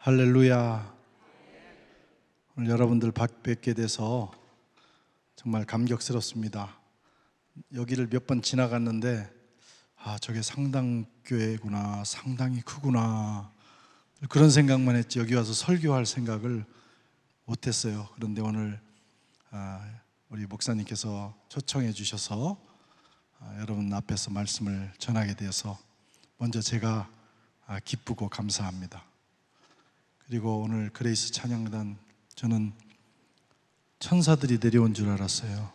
할렐루야. 오늘 여러분들 뵙게 돼서 정말 감격스럽습니다. 여기를 몇 번 지나갔는데 저게 상당교회구나, 상당히 크구나, 그런 생각만 했지 여기 와서 설교할 생각을 못했어요. 그런데 오늘 우리 목사님께서 초청해 주셔서 여러분 앞에서 말씀을 전하게 되어서 먼저 제가 기쁘고 감사합니다. 그리고 오늘 그레이스 찬양단, 저는 천사들이 내려온 줄 알았어요.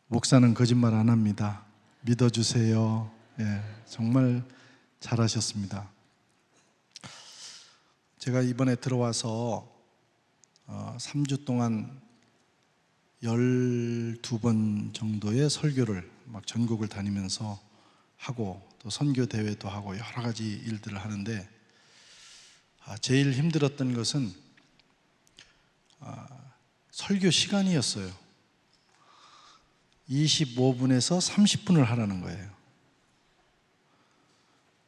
목사는 거짓말 안 합니다. 믿어주세요. 정말 잘하셨습니다. 제가 이번에 들어와서 3주 동안 12번 정도의 설교를 막 전국을 다니면서 하고, 또 선교 대회도 하고 여러 가지 일들을 하는데, 제일 힘들었던 것은 설교 시간이었어요. 25분에서 30분을 하라는 거예요.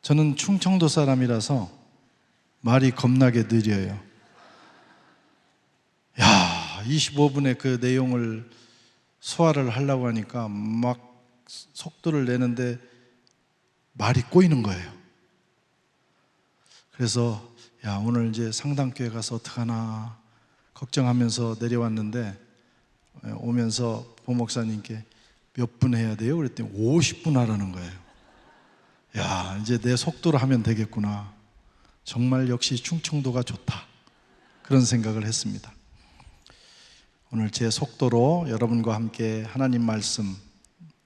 저는 충청도 사람이라서 말이 겁나게 느려요. 25분의 그 내용을 소화를 하려고 하니까 막 속도를 내는데 말이 꼬이는 거예요. 그래서 오늘 이제 상당교회 가서 어떡하나 걱정하면서 내려왔는데, 오면서 보목사님께 몇 분 해야 돼요? 그랬더니 50분 하라는 거예요. 이제 내 속도로 하면 되겠구나. 정말 역시 충청도가 좋다, 그런 생각을 했습니다. 오늘 제 속도로 여러분과 함께 하나님 말씀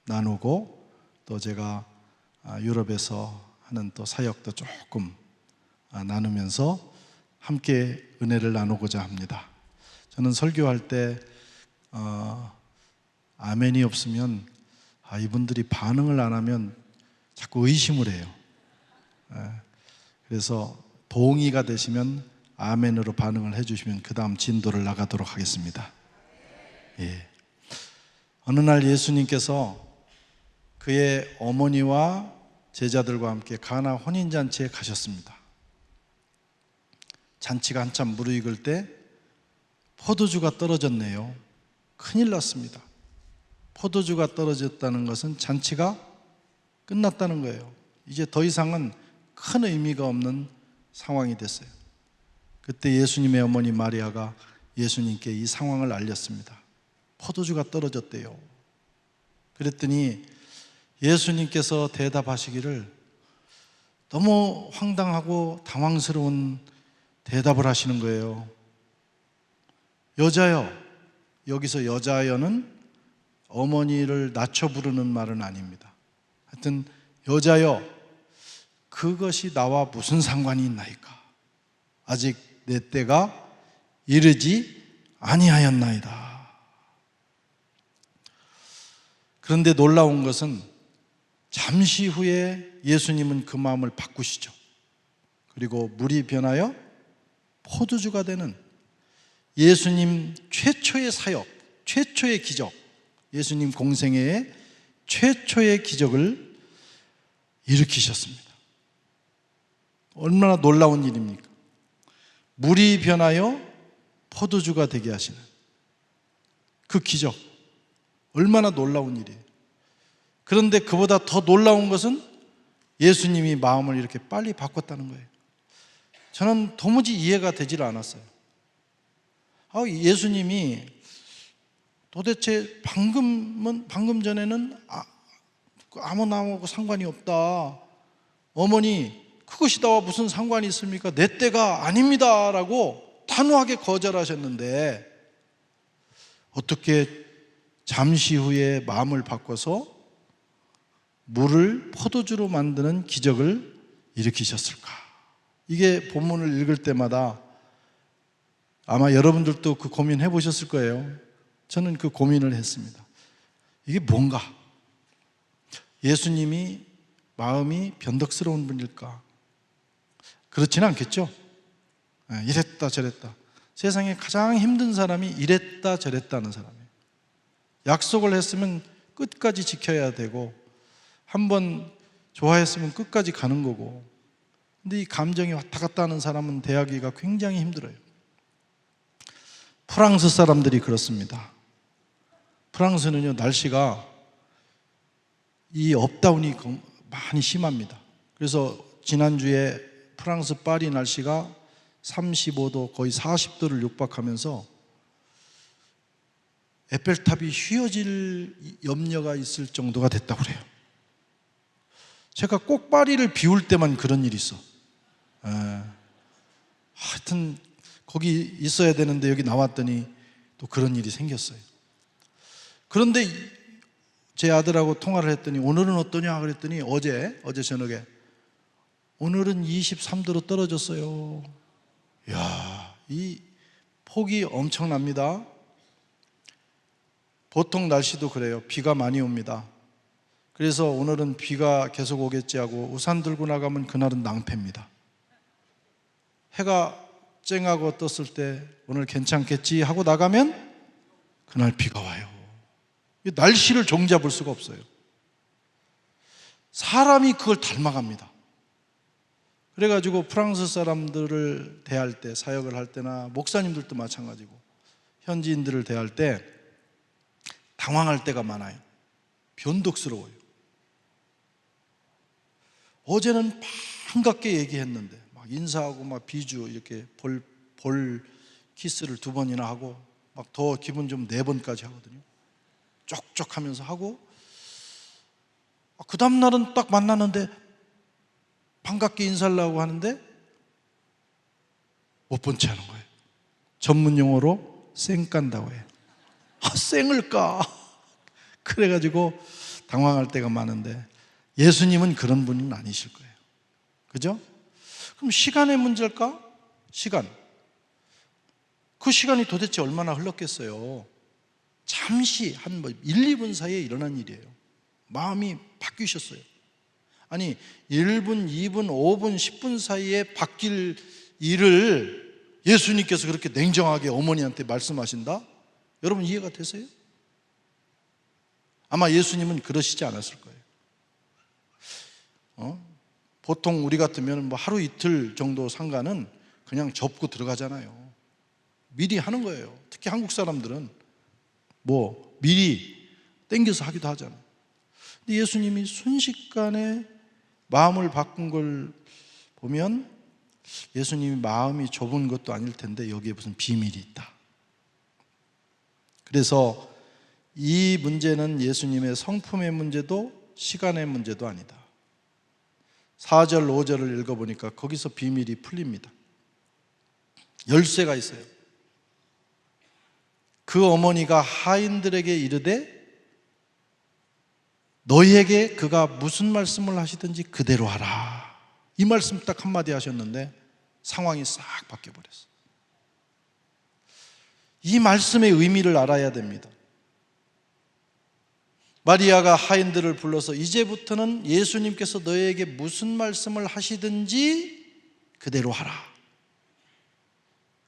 나누고, 또 제가 유럽에서 하는 또 사역도 조금 나누면서 함께 은혜를 나누고자 합니다. 저는 설교할 때 아멘이 없으면 이분들이 반응을 안 하면 자꾸 의심을 해요. 그래서 동의가 되시면 아멘으로 반응을 해주시면 그 다음 진도를 나가도록 하겠습니다. 어느 날 예수님께서 그의 어머니와 제자들과 함께 가나 혼인잔치에 가셨습니다. 잔치가 한참 무르익을 때 포도주가 떨어졌네요. 큰일 났습니다. 포도주가 떨어졌다는 것은 잔치가 끝났다는 거예요. 이제 더 이상은 큰 의미가 없는 상황이 됐어요. 그때 예수님의 어머니 마리아가 예수님께 이 상황을 알렸습니다. 포도주가 떨어졌대요. 그랬더니 예수님께서 대답하시기를 너무 황당하고 당황스러운 대답을 하시는 거예요. 여자여, 여기서 여자여는 어머니를 낮춰 부르는 말은 아닙니다. 하여튼 여자여, 그것이 나와 무슨 상관이 있나이까? 아직 내 때가 이르지 아니하였나이다. 그런데 놀라운 것은 잠시 후에 예수님은 그 마음을 바꾸시죠. 그리고 물이 변하여 포도주가 되는 예수님 최초의 사역, 최초의 기적, 예수님 공생애의 최초의 기적을 일으키셨습니다. 얼마나 놀라운 일입니까? 물이 변하여 포도주가 되게 하시는 그 기적, 얼마나 놀라운 일이에요. 그런데 그보다 더 놀라운 것은 예수님이 마음을 이렇게 빨리 바꿨다는 거예요. 저는 도무지 이해가 되질 않았어요. 예수님이 도대체 방금 전에는 아무나하고 상관이 없다, 어머니 그것이 나와 무슨 상관이 있습니까? 내 때가 아닙니다 라고 단호하게 거절하셨는데, 어떻게 잠시 후에 마음을 바꿔서 물을 포도주로 만드는 기적을 일으키셨을까? 이게 본문을 읽을 때마다 아마 여러분들도 그 고민해 보셨을 거예요. 저는 그 고민을 했습니다. 이게 뭔가? 예수님이 마음이 변덕스러운 분일까? 그렇지는 않겠죠? 이랬다 저랬다. 세상에 가장 힘든 사람이 이랬다 저랬다 하는 사람이에요. 약속을 했으면 끝까지 지켜야 되고, 한번 좋아했으면 끝까지 가는 거고, 근데 이 감정이 왔다 갔다 하는 사람은 대하기가 굉장히 힘들어요. 프랑스 사람들이 그렇습니다. 프랑스는요, 날씨가 이 업다운이 많이 심합니다. 그래서 지난주에 프랑스 파리 날씨가 35도 거의 40도를 육박하면서 에펠탑이 휘어질 염려가 있을 정도가 됐다고 그래요. 제가 꼭 파리를 비울 때만 그런 일이 있어. 하여튼 거기 있어야 되는데 여기 나왔더니 또 그런 일이 생겼어요. 그런데 제 아들하고 통화를 했더니 오늘은 어떠냐 그랬더니 어제 저녁에 오늘은 23도로 떨어졌어요. 이야, 이 폭이 엄청납니다. 보통 날씨도 그래요. 비가 많이 옵니다. 그래서 오늘은 비가 계속 오겠지 하고 우산 들고 나가면 그날은 낭패입니다. 해가 쨍하고 떴을 때 오늘 괜찮겠지 하고 나가면 그날 비가 와요. 날씨를 종잡을 수가 없어요. 사람이 그걸 닮아갑니다. 그래가지고 프랑스 사람들을 대할 때, 사역을 할 때나 목사님들도 마찬가지고 현지인들을 대할 때 당황할 때가 많아요. 변덕스러워요. 어제는 반갑게 얘기했는데 막 인사하고 막 비주 이렇게 볼 키스를 2번이나 하고 막 더 기분 좀 4번까지 하거든요. 쪽쪽하면서 하고 그 다음 날은 딱 만났는데 반갑게 인사를 하고 하는데 못 본 채 하는 거예요. 전문 용어로 쌩 깐다고 해요. 쌩을 까. 그래가지고 당황할 때가 많은데 예수님은 그런 분은 아니실 거예요. 그죠? 그럼 시간의 문제일까? 시간. 그 시간이 도대체 얼마나 흘렀겠어요? 잠시 한 1, 2분 사이에 일어난 일이에요. 마음이 바뀌셨어요. 아니 1분, 2분, 5분, 10분 사이에 바뀔 일을 예수님께서 그렇게 냉정하게 어머니한테 말씀하신다? 여러분 이해가 되세요? 아마 예수님은 그러시지 않았을 거예요. 보통 우리 같으면 하루 이틀 정도 상관은 그냥 접고 들어가잖아요. 미리 하는 거예요. 특히 한국 사람들은 미리 땡겨서 하기도 하잖아요. 근데 예수님이 순식간에 마음을 바꾼 걸 보면 예수님이 마음이 좁은 것도 아닐 텐데 여기에 무슨 비밀이 있다. 그래서 이 문제는 예수님의 성품의 문제도 시간의 문제도 아니다. 4절, 5절을 읽어보니까 거기서 비밀이 풀립니다. 열쇠가 있어요. 그 어머니가 하인들에게 이르되 너희에게 그가 무슨 말씀을 하시든지 그대로 하라. 이 말씀 딱 한마디 하셨는데 상황이 싹 바뀌어버렸어요. 이 말씀의 의미를 알아야 됩니다. 마리아가 하인들을 불러서 이제부터는 예수님께서 너희에게 무슨 말씀을 하시든지 그대로 하라.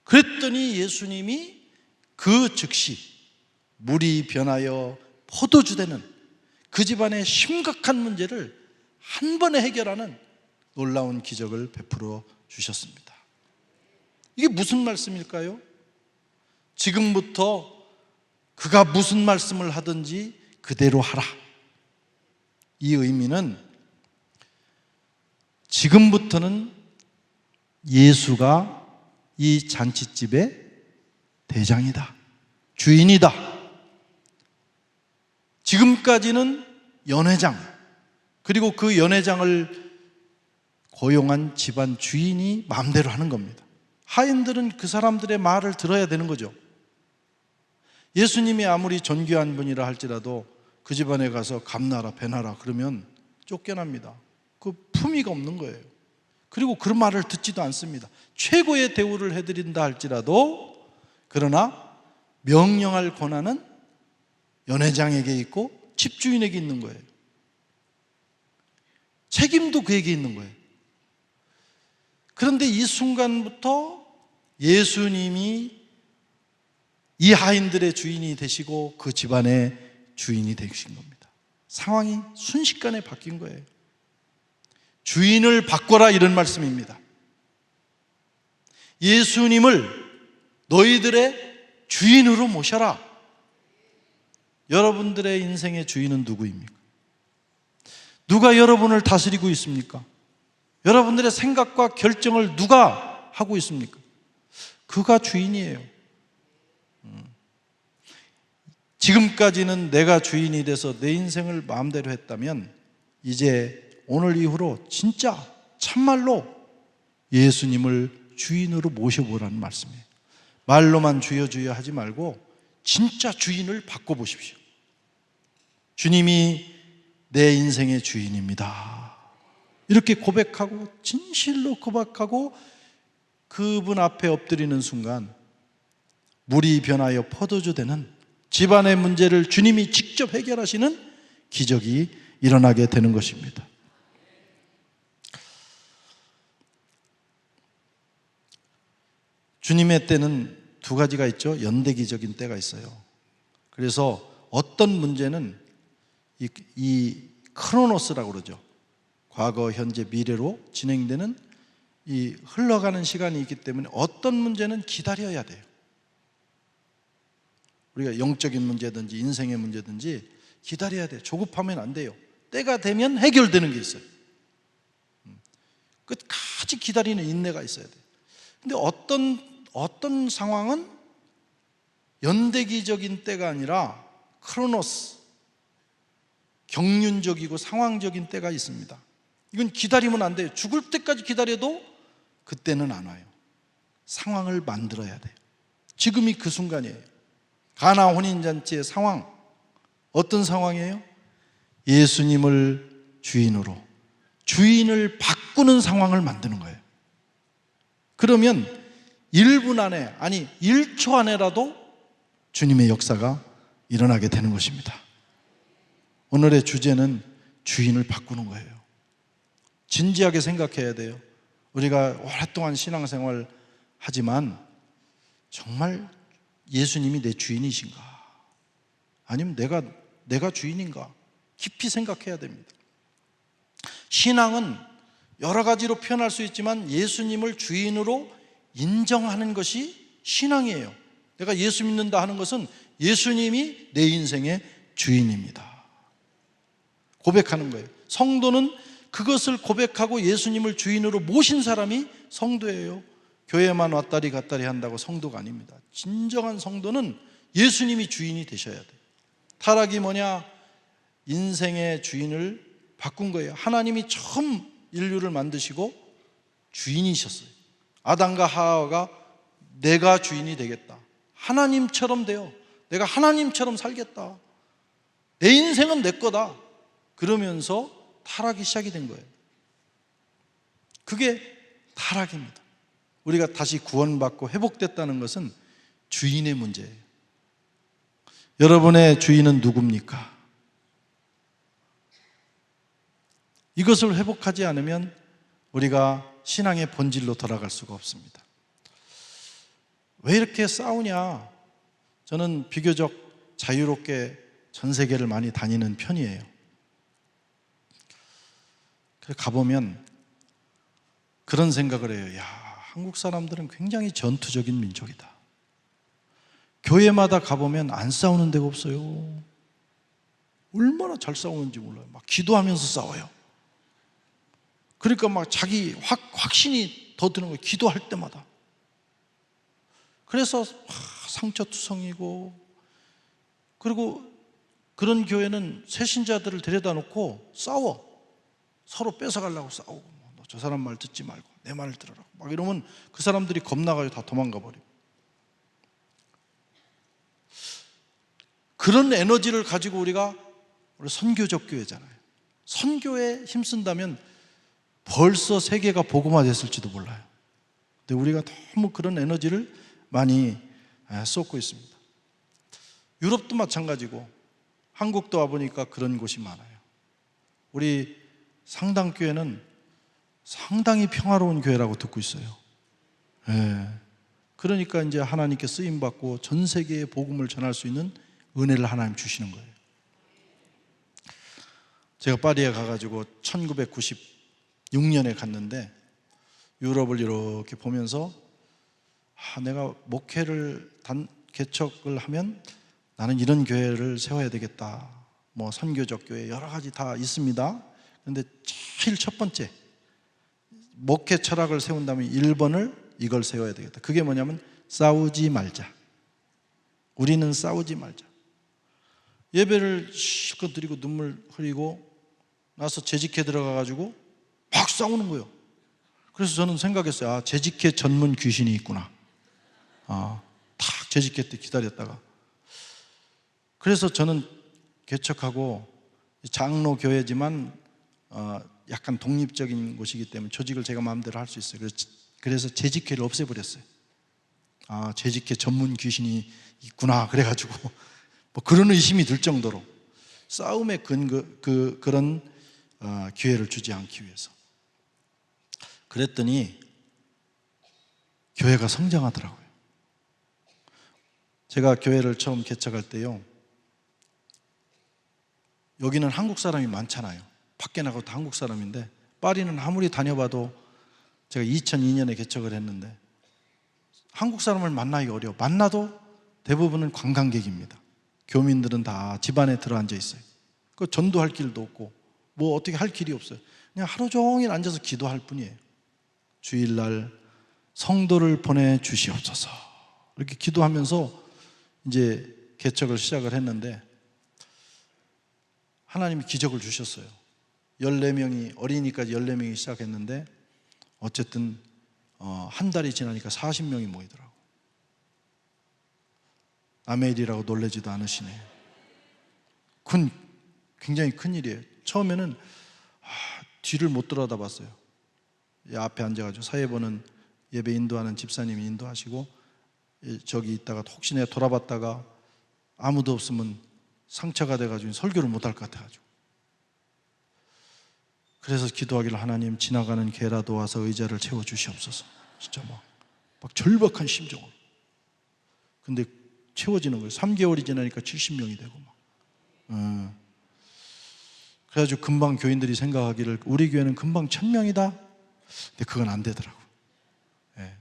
그랬더니 예수님이 그 즉시 물이 변하여 포도주 되는 그 집안의 심각한 문제를 한 번에 해결하는 놀라운 기적을 베풀어 주셨습니다. 이게 무슨 말씀일까요? 지금부터 그가 무슨 말씀을 하든지 그대로 하라. 이 의미는 지금부터는 예수가 이 잔칫집의 대장이다, 주인이다. 지금까지는 연회장, 그리고 그 연회장을 고용한 집안 주인이 마음대로 하는 겁니다. 하인들은 그 사람들의 말을 들어야 되는 거죠. 예수님이 아무리 존귀한 분이라 할지라도 그 집안에 가서 감나라 배나라 그러면 쫓겨납니다. 그 품위가 없는 거예요. 그리고 그런 말을 듣지도 않습니다. 최고의 대우를 해드린다 할지라도 그러나 명령할 권한은 연회장에게 있고 집주인에게 있는 거예요. 책임도 그에게 있는 거예요. 그런데 이 순간부터 예수님이 이 하인들의 주인이 되시고 그 집안의 주인이 되신 겁니다. 상황이 순식간에 바뀐 거예요. 주인을 바꿔라, 이런 말씀입니다. 예수님을 너희들의 주인으로 모셔라. 여러분들의 인생의 주인은 누구입니까? 누가 여러분을 다스리고 있습니까? 여러분들의 생각과 결정을 누가 하고 있습니까? 그가 주인이에요. 지금까지는 내가 주인이 돼서 내 인생을 마음대로 했다면 이제 오늘 이후로 진짜 참말로 예수님을 주인으로 모셔보라는 말씀이에요. 말로만 주여 주여 하지 말고 진짜 주인을 바꿔보십시오. 주님이 내 인생의 주인입니다. 이렇게 고백하고 진실로 고백하고 그분 앞에 엎드리는 순간 물이 변하여 포도주 되는, 집안의 문제를 주님이 직접 해결하시는 기적이 일어나게 되는 것입니다. 주님의 때는 두 가지가 있죠. 연대기적인 때가 있어요. 그래서 어떤 문제는 이 크로노스라고 그러죠. 과거, 현재, 미래로 진행되는 이 흘러가는 시간이 있기 때문에 어떤 문제는 기다려야 돼요. 우리가 영적인 문제든지 인생의 문제든지 기다려야 돼요. 조급하면 안 돼요. 때가 되면 해결되는 게 있어요. 끝까지 기다리는 인내가 있어야 돼요. 근데 어떤 상황은 연대기적인 때가 아니라 크로노스, 경륜적이고 상황적인 때가 있습니다. 이건 기다리면 안 돼요. 죽을 때까지 기다려도 그때는 안 와요. 상황을 만들어야 돼요. 지금이 그 순간이에요. 가나 혼인잔치의 상황, 어떤 상황이에요? 예수님을 주인으로, 주인을 바꾸는 상황을 만드는 거예요. 그러면 1분 안에, 아니 1초 안에라도 주님의 역사가 일어나게 되는 것입니다. 오늘의 주제는 주인을 바꾸는 거예요. 진지하게 생각해야 돼요. 우리가 오랫동안 신앙생활 하지만 정말 예수님이 내 주인이신가? 아니면 내가 주인인가? 깊이 생각해야 됩니다. 신앙은 여러 가지로 표현할 수 있지만 예수님을 주인으로 인정하는 것이 신앙이에요. 내가 예수 믿는다 하는 것은 예수님이 내 인생의 주인입니다. 고백하는 거예요. 성도는 그것을 고백하고 예수님을 주인으로 모신 사람이 성도예요. 교회만 왔다리 갔다리 한다고 성도가 아닙니다. 진정한 성도는 예수님이 주인이 되셔야 돼요. 타락이 뭐냐? 인생의 주인을 바꾼 거예요. 하나님이 처음 인류를 만드시고 주인이셨어요. 아담과 하와가 내가 주인이 되겠다, 하나님처럼 돼요. 내가 하나님처럼 살겠다, 내 인생은 내 거다, 그러면서 타락이 시작이 된 거예요. 그게 타락입니다. 우리가 다시 구원받고 회복됐다는 것은 주인의 문제예요. 여러분의 주인은 누굽니까? 이것을 회복하지 않으면 우리가 신앙의 본질로 돌아갈 수가 없습니다. 왜 이렇게 싸우냐? 저는 비교적 자유롭게 전 세계를 많이 다니는 편이에요. 가보면 그런 생각을 해요. 야, 한국 사람들은 굉장히 전투적인 민족이다. 교회마다 가보면 안 싸우는 데가 없어요. 얼마나 잘 싸우는지 몰라요. 막 기도하면서 싸워요. 그러니까 막 자기 확신이 더 드는 거예요. 기도할 때마다. 그래서 상처투성이고, 그리고 그런 교회는 새신자들을 데려다 놓고 싸워. 서로 뺏어가려고 싸우고, 너 저 사람 말 듣지 말고 내 말을 들으라고 막 이러면 그 사람들이 겁나가지고 다 도망가 버려요. 그런 에너지를 가지고 우리 선교적 교회잖아요. 선교에 힘쓴다면 벌써 세계가 복음화됐을지도 몰라요. 근데 우리가 너무 그런 에너지를 많이 쏟고 있습니다. 유럽도 마찬가지고 한국도 와보니까 그런 곳이 많아요. 우리 상당교회는 상당히 평화로운 교회라고 듣고 있어요. 그러니까 이제 하나님께 쓰임받고 전 세계에 복음을 전할 수 있는 은혜를 하나님 주시는 거예요. 제가 파리에 가가지고 6년에 갔는데 유럽을 이렇게 보면서 내가 목회를 개척을 하면 나는 이런 교회를 세워야 되겠다. 뭐 선교적 교회 여러 가지 다 있습니다. 그런데 제일 첫 번째 목회 철학을 세운다면 1번을 이걸 세워야 되겠다. 그게 뭐냐면 싸우지 말자. 우리는 싸우지 말자. 예배를 실컷 드리고 눈물 흘리고 나서 재직회 들어가가지고 막 싸우는 거예요. 그래서 저는 생각했어요. 재직회 전문 귀신이 있구나. 탁 재직회 때 기다렸다가. 그래서 저는 개척하고 장로 교회지만 약간 독립적인 곳이기 때문에 조직을 제가 마음대로 할 수 있어요. 그래서 재직회를 없애버렸어요. 재직회 전문 귀신이 있구나. 그래가지고 뭐 그런 의심이 들 정도로 싸움의 그런 기회를 주지 않기 위해서. 그랬더니 교회가 성장하더라고요. 제가 교회를 처음 개척할 때요, 여기는 한국 사람이 많잖아요. 밖에 나가도 다 한국 사람인데 파리는 아무리 다녀봐도 제가 2002년에 개척을 했는데 한국 사람을 만나기 어려워. 만나도 대부분은 관광객입니다. 교민들은 다 집안에 들어앉아 있어요. 그 전도할 길도 없고 뭐 어떻게 할 길이 없어요. 그냥 하루 종일 앉아서 기도할 뿐이에요. 주일날 성도를 보내주시옵소서 이렇게 기도하면서 이제 개척을 시작을 했는데 하나님이 기적을 주셨어요. 14명이 어린이까지 14명이 시작했는데 어쨌든 한 달이 지나니까 40명이 모이더라고요. 남의 일이라고 놀라지도 않으시네. 굉장히 큰 일이에요. 처음에는 뒤를 못 돌아다봤어요. 앞에 앉아가지고 사회 보는 예배 인도하는 집사님이 인도하시고 저기 있다가 혹시나 돌아봤다가 아무도 없으면 상처가 돼가지고 설교를 못할 것 같아가지고 그래서 기도하기를 하나님 지나가는 개라도 와서 의자를 채워주시옵소서. 진짜 막 절박한 심정으로. 근데 채워지는 거예요. 3개월이 지나니까 70명이 되고 막. 그래가지고 금방 교인들이 생각하기를 우리 교회는 금방 1000명이다. 근데 그건 안 되더라고요. 네.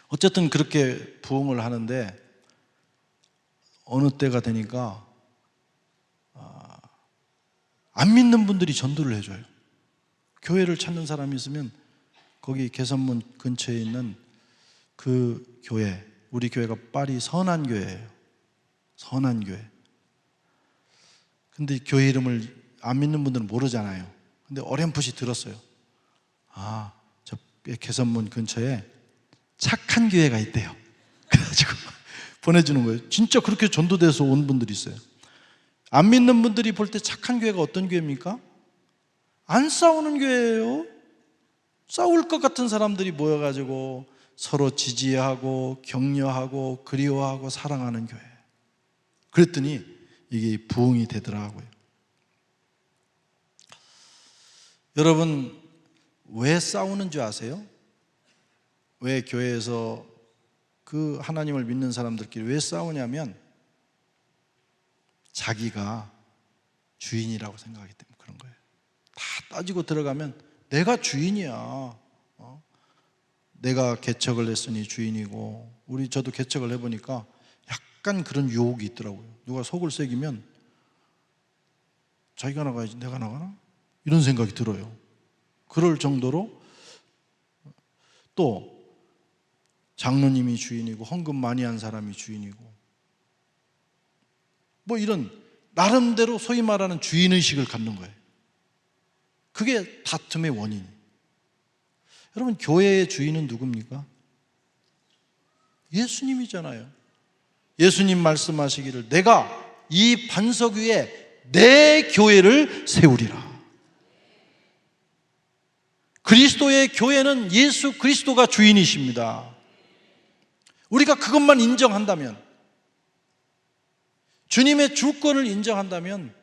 어쨌든 그렇게 부흥을 하는데 어느 때가 되니까 안 믿는 분들이 전도를 해줘요. 교회를 찾는 사람이 있으면 거기 개선문 근처에 있는 그 교회, 우리 교회가 파리 선한교회예요. 선한교회. 근데 교회 이름을 안 믿는 분들은 모르잖아요. 근데 어렴풋이 들었어요. 저 개선문 근처에 착한 교회가 있대요. 그래가지고 보내주는 거예요. 진짜 그렇게 전도돼서 온 분들이 있어요. 안 믿는 분들이 볼 때 착한 교회가 어떤 교회입니까? 안 싸우는 교회예요. 싸울 것 같은 사람들이 모여가지고 서로 지지하고 격려하고 그리워하고 사랑하는 교회. 그랬더니 이게 부흥이 되더라고요. 여러분 왜 싸우는 줄 아세요? 왜 교회에서 그 하나님을 믿는 사람들끼리 왜 싸우냐면 자기가 주인이라고 생각하기 때문에 그런 거예요. 다 따지고 들어가면 내가 주인이야. 내가 개척을 했으니 주인이고 저도 개척을 해보니까 약간 그런 유혹이 있더라고요. 누가 속을 새기면 자기가 나가야지 내가 나가나? 이런 생각이 들어요. 그럴 정도로 또 장로님이 주인이고 헌금 많이 한 사람이 주인이고 뭐 이런 나름대로 소위 말하는 주인의식을 갖는 거예요. 그게 다툼의 원인이에요. 여러분 교회의 주인은 누굽니까? 예수님이잖아요. 예수님 말씀하시기를 내가 이 반석 위에 내 교회를 세우리라. 그리스도의 교회는 예수 그리스도가 주인이십니다. 우리가 그것만 인정한다면, 주님의 주권을 인정한다면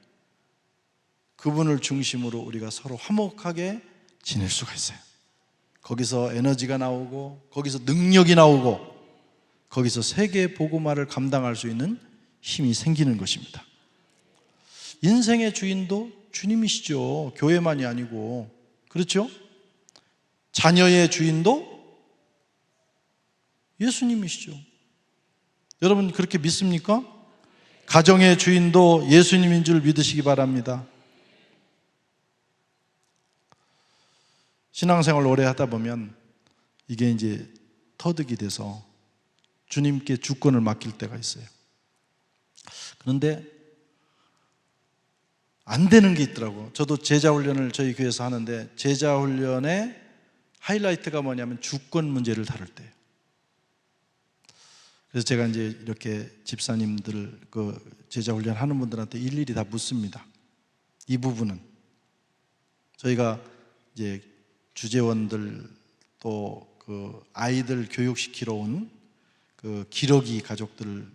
그분을 중심으로 우리가 서로 화목하게 지낼 수가 있어요. 거기서 에너지가 나오고 거기서 능력이 나오고 거기서 세계 복음화를 감당할 수 있는 힘이 생기는 것입니다. 인생의 주인도 주님이시죠. 교회만이 아니고. 그렇죠? 자녀의 주인도 예수님이시죠. 여러분 그렇게 믿습니까? 가정의 주인도 예수님인 줄 믿으시기 바랍니다. 신앙생활 오래 하다 보면 이게 이제 터득이 돼서 주님께 주권을 맡길 때가 있어요. 그런데 안 되는 게 있더라고. 저도 제자훈련을 저희 교회에서 하는데 제자훈련의 하이라이트가 뭐냐면 주권 문제를 다룰 때예요. 그래서 제가 이제 이렇게 집사님들 그 제자훈련 하는 분들한테 일일이 다 묻습니다. 이 부분은 저희가 이제 주재원들 또 그 아이들 교육시키러 온 그 기러기 가족들을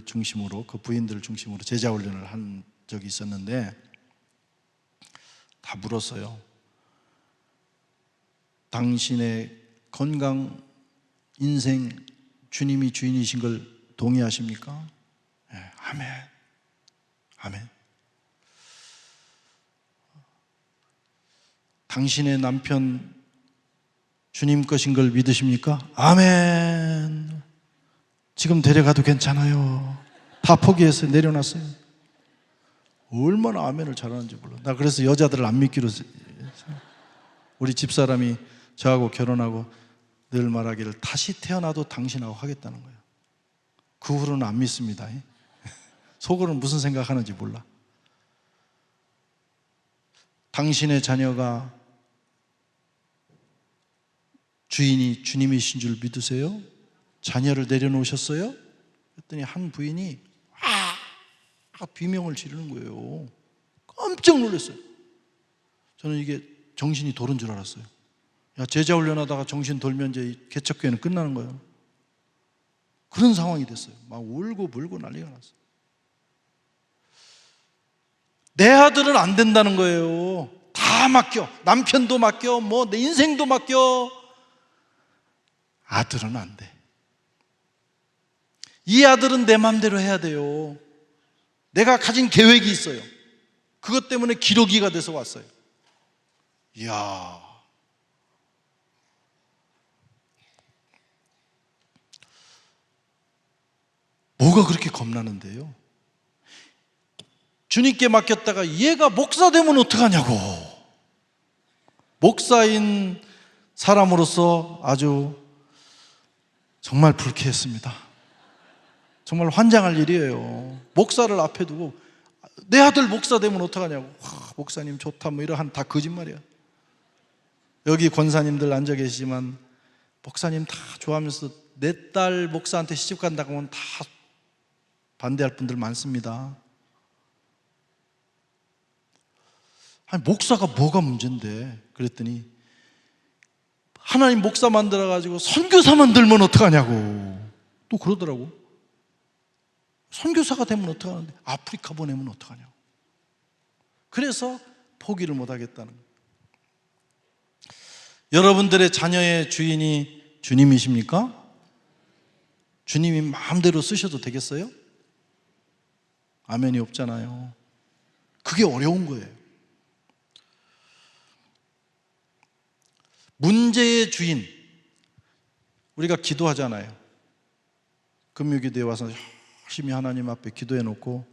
중심으로 그 부인들을 중심으로 제자훈련을 한 적이 있었는데 다 물었어요. 당신의 건강, 인생 주님이 주인이신 걸 동의하십니까? 네, 아멘. 아멘. 당신의 남편 주님 것인 걸 믿으십니까? 아멘. 지금 데려가도 괜찮아요. 다 포기해서 내려놨어요. 얼마나 아멘을 잘하는지 몰라. 나 그래서 여자들을 안 믿기로 했어요. 우리 집사람이 저하고 결혼하고 늘 말하기를 다시 태어나도 당신하고 하겠다는 거예요. 그 후로는 안 믿습니다. 속으로는 무슨 생각하는지 몰라. 당신의 자녀가 주인이 주님이신 줄 믿으세요? 자녀를 내려놓으셨어요? 그랬더니 한 부인이 비명을 지르는 거예요. 깜짝 놀랐어요. 저는 이게 정신이 도는 줄 알았어요. 야, 제자 훈련하다가 정신 돌면 이제 개척교회는 끝나는 거예요. 그런 상황이 됐어요. 막 울고 불고 난리가 났어요. 내 아들은 안 된다는 거예요. 다 맡겨. 남편도 맡겨. 뭐 내 인생도 맡겨. 아들은 안 돼. 이 아들은 내 마음대로 해야 돼요. 내가 가진 계획이 있어요. 그것 때문에 기러기가 돼서 왔어요. 이야. 뭐가 그렇게 겁나는데요? 주님께 맡겼다가 얘가 목사 되면 어떡하냐고. 목사인 사람으로서 아주 정말 불쾌했습니다. 정말 환장할 일이에요. 목사를 앞에 두고 내 아들 목사 되면 어떡하냐고. 와, 목사님 좋다 뭐 이런 다 거짓말이야. 여기 권사님들 앉아 계시지만 목사님 다 좋아하면서 내 딸 목사한테 시집 간다고 하면 다 반대할 분들 많습니다. 아니 목사가 뭐가 문제인데. 그랬더니 하나님 목사 만들어가지고 선교사 만들면 어떡하냐고 또 그러더라고. 선교사가 되면 어떡하는데 아프리카 보내면 어떡하냐고. 그래서 포기를 못하겠다는 거예요. 여러분들의 자녀의 주인이 주님이십니까? 주님이 마음대로 쓰셔도 되겠어요? 아멘이 없잖아요. 그게 어려운 거예요. 문제의 주인, 우리가 기도하잖아요. 금요기도에 와서 열심히 하나님 앞에 기도해 놓고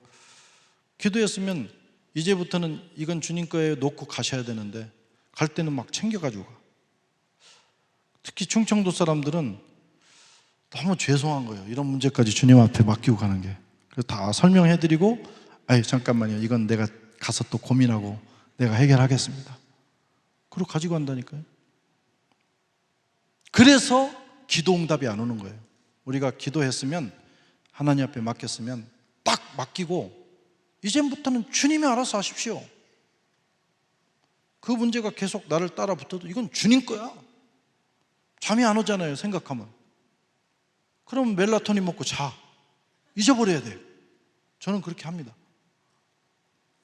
기도했으면 이제부터는 이건 주님 거에 놓고 가셔야 되는데 갈 때는 막 챙겨가지고 가. 특히 충청도 사람들은 너무 죄송한 거예요. 이런 문제까지 주님 앞에 맡기고 가는 게. 그래서 다 설명해드리고 아이 잠깐만요. 이건 내가 가서 또 고민하고 내가 해결하겠습니다. 그리고 가지고 간다니까요. 그래서 기도 응답이 안 오는 거예요. 우리가 기도했으면 하나님 앞에 맡겼으면 딱 맡기고 이제부터는 주님이 알아서 하십시오. 그 문제가 계속 나를 따라 붙어도 이건 주님 거야. 잠이 안 오잖아요. 생각하면. 그럼 멜라토닌 먹고 자. 잊어버려야 돼요. 저는 그렇게 합니다.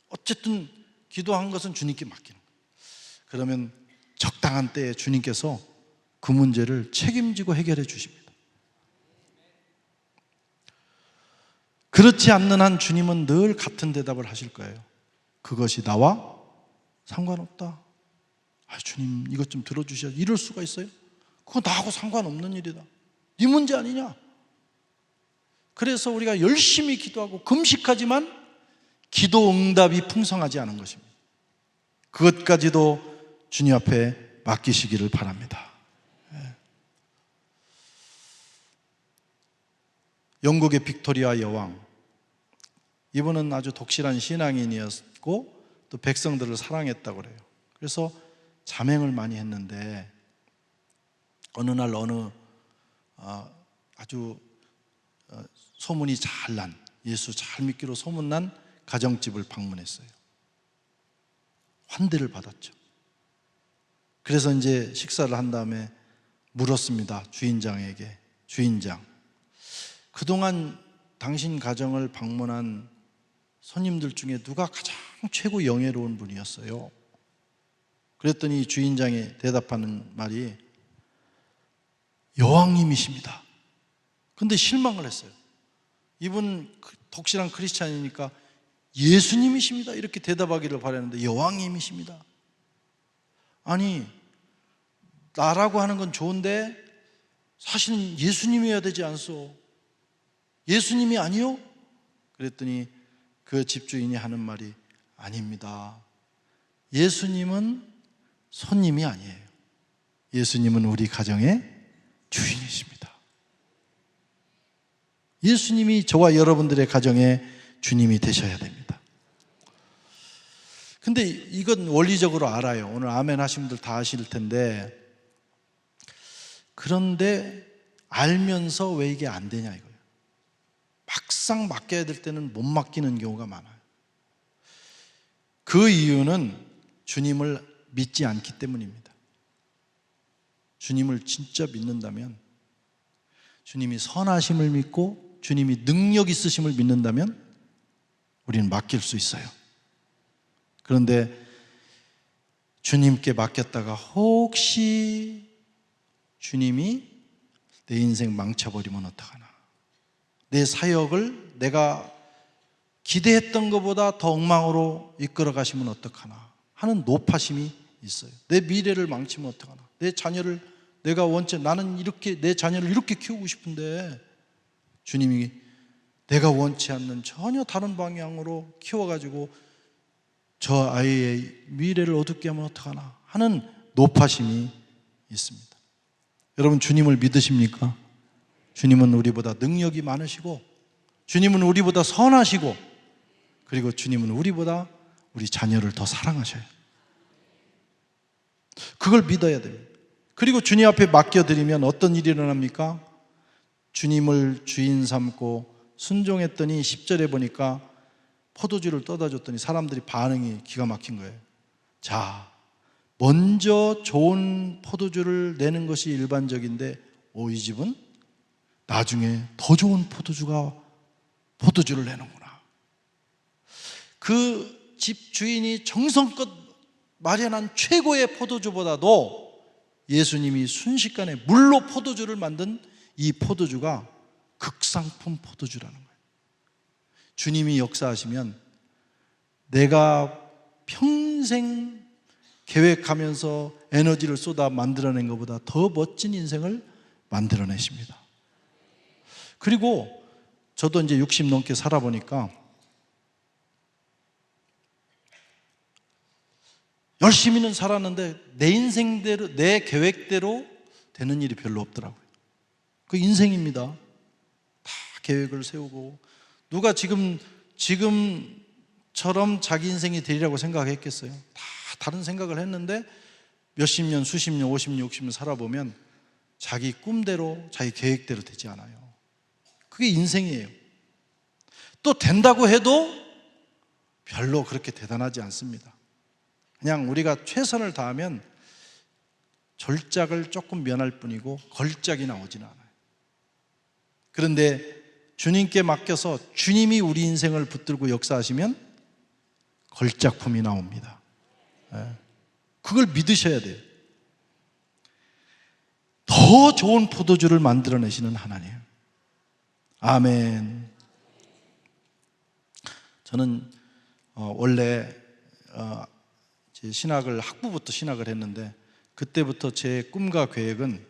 어쨌든 기도한 것은 주님께 맡기는 거예요. 그러면 적당한 때에 주님께서 그 문제를 책임지고 해결해 주십니다. 그렇지 않는 한 주님은 늘 같은 대답을 하실 거예요. 그것이 나와 상관없다. 주님 이것 좀 들어주셔야지. 이럴 수가 있어요? 그거 나하고 상관없는 일이다. 네 문제 아니냐? 그래서 우리가 열심히 기도하고 금식하지만 기도 응답이 풍성하지 않은 것입니다. 그것까지도 주님 앞에 맡기시기를 바랍니다. 영국의 빅토리아 여왕, 이분은 아주 독실한 신앙인이었고 또 백성들을 사랑했다고 그래요. 그래서 자맹을 많이 했는데 어느 날 아주 소문이 잘 난, 예수 잘 믿기로 소문난 가정집을 방문했어요. 환대를 받았죠. 그래서 이제 식사를 한 다음에 물었습니다. 주인장에게, 주인장, 그동안 당신 가정을 방문한 손님들 중에 누가 가장 최고 영예로운 분이었어요? 그랬더니 주인장이 대답하는 말이 여왕님이십니다. 근데 실망을 했어요. 이분 독실한 크리스찬이니까 예수님이십니다 이렇게 대답하기를 바랐는데 여왕님이십니다. 아니, 나라고 하는 건 좋은데 사실은 예수님이어야 되지 않소? 예수님이 아니요? 그랬더니 그 집주인이 하는 말이 아닙니다. 예수님은 손님이 아니에요. 예수님은 우리 가정의 주인이십니다. 예수님이 저와 여러분들의 가정의 주님이 되셔야 됩니다. 근데 이건 원리적으로 알아요. 오늘 아멘 하신 분들 다 아실 텐데, 그런데 알면서 왜 이게 안 되냐 이거예요. 막상 맡겨야 될 때는 못 맡기는 경우가 많아요. 그 이유는 주님을 믿지 않기 때문입니다. 주님을 진짜 믿는다면, 주님이 선하심을 믿고 주님이 능력 있으심을 믿는다면 우리는 맡길 수 있어요. 그런데 주님께 맡겼다가 혹시 주님이 내 인생 망쳐버리면 어떡하나, 내 사역을 내가 기대했던 것보다 더 엉망으로 이끌어 가시면 어떡하나 하는 노파심이 있어요. 내 미래를 망치면 어떡하나, 내 자녀를 내가 나는 이렇게 내 자녀를 이렇게 키우고 싶은데 주님이 내가 원치 않는 전혀 다른 방향으로 키워가지고 저 아이의 미래를 어둡게 하면 어떡하나 하는 노파심이 있습니다. 여러분, 주님을 믿으십니까? 주님은 우리보다 능력이 많으시고, 주님은 우리보다 선하시고, 그리고 주님은 우리보다 우리 자녀를 더 사랑하셔요. 그걸 믿어야 됩니다. 그리고 주님 앞에 맡겨드리면 어떤 일이 일어납니까? 주님을 주인 삼고 순종했더니 10절에 보니까 포도주를 떠다 줬더니 사람들이 반응이 기가 막힌 거예요. 자, 먼저 좋은 포도주를 내는 것이 일반적인데 이 집은 나중에 더 좋은 포도주를 내는구나. 그 집 주인이 정성껏 마련한 최고의 포도주보다도 예수님이 순식간에 물로 포도주를 만든 이 포도주가 극상품 포도주라는 거예요. 주님이 역사하시면 내가 평생 계획하면서 에너지를 쏟아 만들어낸 것보다 더 멋진 인생을 만들어내십니다. 그리고 저도 이제 60 넘게 살아보니까 열심히는 살았는데 내 인생대로, 내 계획대로 되는 일이 별로 없더라고요. 그 인생입니다. 다 계획을 세우고, 누가 지금처럼 자기 인생이 되리라고 생각했겠어요? 다 다른 생각을 했는데 몇십 년, 수십 년, 50년, 60년 살아보면 자기 꿈대로, 자기 계획대로 되지 않아요. 그게 인생이에요. 또 된다고 해도 별로 그렇게 대단하지 않습니다. 그냥 우리가 최선을 다하면 절작을 조금 면할 뿐이고 걸작이 나오지는 않아요. 그런데 주님께 맡겨서 주님이 우리 인생을 붙들고 역사하시면 걸작품이 나옵니다. 그걸 믿으셔야 돼요. 더 좋은 포도주를 만들어내시는 하나님. 아멘. 저는 원래 이제 신학을 학부부터 신학을 했는데 그때부터 제 꿈과 계획은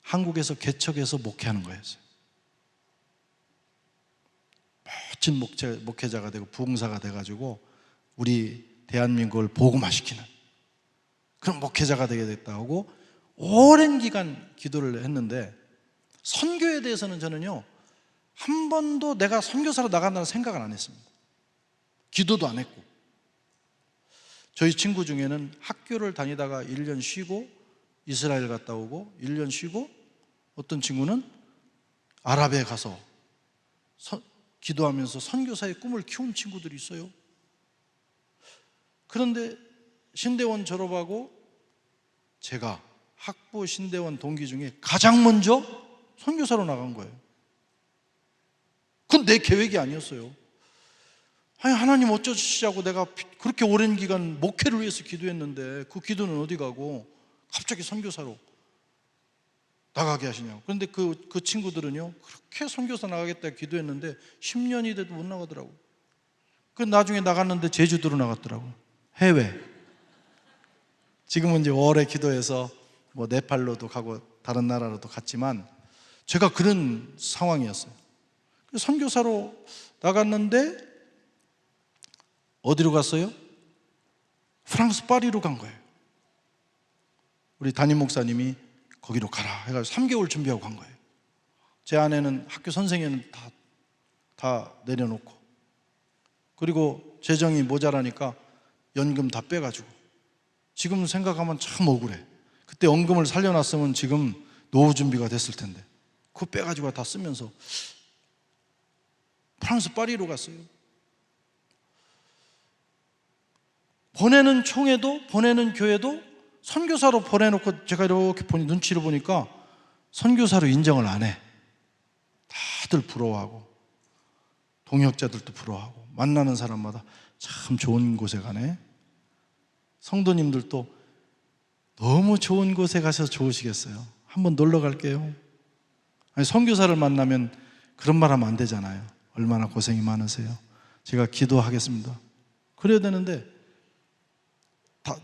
한국에서 개척해서 목회하는 거였어요. 멋진 목회자가 되고 부흥사가 돼가지고 우리 대한민국을 복음화시키는 그런 목회자가 되게 됐다고 오랜 기간 기도를 했는데, 선교에 대해서는 저는요 한 번도 내가 선교사로 나간다는 생각은 안 했습니다. 기도도 안 했고. 저희 친구 중에는 학교를 다니다가 1년 쉬고 이스라엘 갔다 오고 1년 쉬고, 어떤 친구는 아랍에 가서 기도하면서 선교사의 꿈을 키운 친구들이 있어요. 그런데 신대원 졸업하고 제가 학부 신대원 동기 중에 가장 먼저 선교사로 나간 거예요. 그건 내 계획이 아니었어요. 아니, 하나님 어쩌시자고 내가 그렇게 오랜 기간 목회를 위해서 기도했는데 그 기도는 어디 가고 갑자기 선교사로 나가게 하시냐고. 그런데 그 친구들은요 그렇게 선교사 나가겠다 기도했는데 10년이 돼도 못 나가더라고. 그 나중에 나갔는데 제주도로 나갔더라고. 해외. 지금은 이제 월에 기도해서 뭐 네팔로도 가고 다른 나라로도 갔지만 제가 그런 상황이었어요. 선교사로 나갔는데 어디로 갔어요? 프랑스 파리로 간 거예요. 우리 담임 목사님이 거기로 가라 해가지고 3개월 준비하고 간 거예요. 제 아내는 학교 선생님은 다 내려놓고, 그리고 재정이 모자라니까 연금 다 빼가지고, 지금 생각하면 참 억울해. 그때 원금을 살려놨으면 지금 노후 준비가 됐을 텐데 그거 빼가지고 다 쓰면서 프랑스 파리로 갔어요. 보내는 총회도 보내는 교회도 선교사로 보내놓고 제가 이렇게 눈치를 보니까 선교사로 인정을 안 해. 다들 부러워하고 동역자들도 부러워하고 만나는 사람마다 참 좋은 곳에 가네. 성도님들도 너무 좋은 곳에 가셔서 좋으시겠어요. 한번 놀러 갈게요. 아니, 선교사를 만나면 그런 말 하면 안 되잖아요. 얼마나 고생이 많으세요. 제가 기도하겠습니다. 그래야 되는데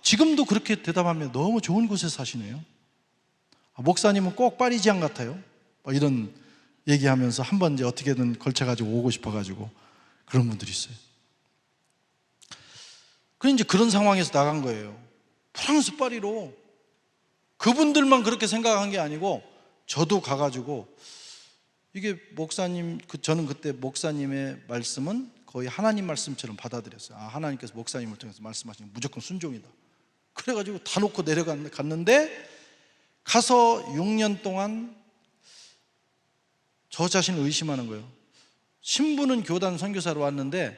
지금도 그렇게 대답하면 너무 좋은 곳에 사시네요. 목사님은 꼭 파리지안 같아요. 이런 얘기하면서 한번 이제 어떻게든 걸쳐가지고 오고 싶어가지고 그런 분들이 있어요. 그래서 이제 그런 상황에서 나간 거예요. 프랑스 파리로. 그분들만 그렇게 생각한 게 아니고 저도 가가지고, 이게 목사님, 저는 그때 목사님의 말씀은 거의 하나님 말씀처럼 받아들였어요. 하나님께서 목사님을 통해서 말씀하시면 무조건 순종이다. 그래가지고 다 놓고 내려갔는데, 가서 6년 동안 저 자신을 의심하는 거예요. 신부는 교단 선교사로 왔는데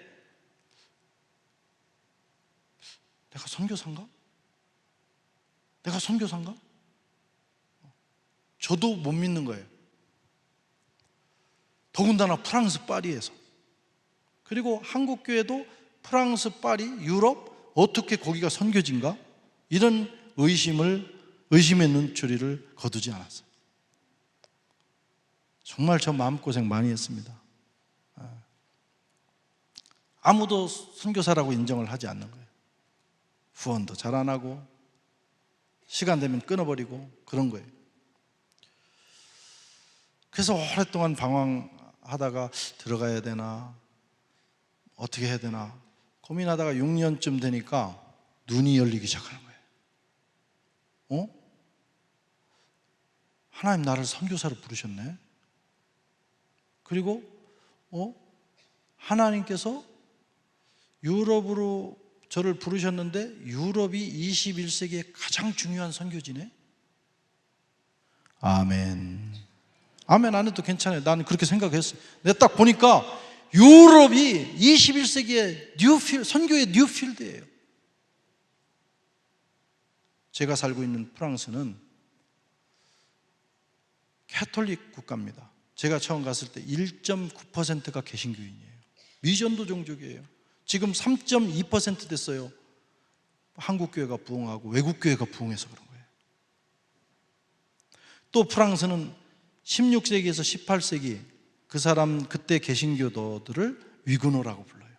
내가 선교사인가? 내가 선교사인가? 저도 못 믿는 거예요. 더군다나 프랑스 파리에서. 그리고 한국 교회도 프랑스 파리, 유럽, 어떻게 거기가 선교지인가? 이런 의심의 눈초리를 거두지 않았어요. 정말 저 마음고생 많이 했습니다. 아무도 선교사라고 인정을 하지 않는 거예요. 후원도 잘 안 하고 시간 되면 끊어버리고 그런 거예요. 그래서 오랫동안 방황하다가 들어가야 되나 어떻게 해야 되나 고민하다가 6년쯤 되니까 눈이 열리기 시작하는 거예요. 하나님 나를 선교사로 부르셨네. 그리고 하나님께서 유럽으로 저를 부르셨는데 유럽이 21세기의 가장 중요한 선교지네. 아멘. 아멘 안 해도 괜찮아요. 나는 그렇게 생각했어요. 내가 딱 보니까 유럽이 21세기의 선교의 뉴필드예요. 제가 살고 있는 프랑스는 캐톨릭 국가입니다. 제가 처음 갔을 때 1.9%가 개신교인이에요. 미전도 종족이에요. 지금 3.2% 됐어요. 한국 교회가 부흥하고 외국 교회가 부흥해서 그런 거예요. 또 프랑스는 16세기에서 18세기 그때 개신교도들을 위그노라고 불러요.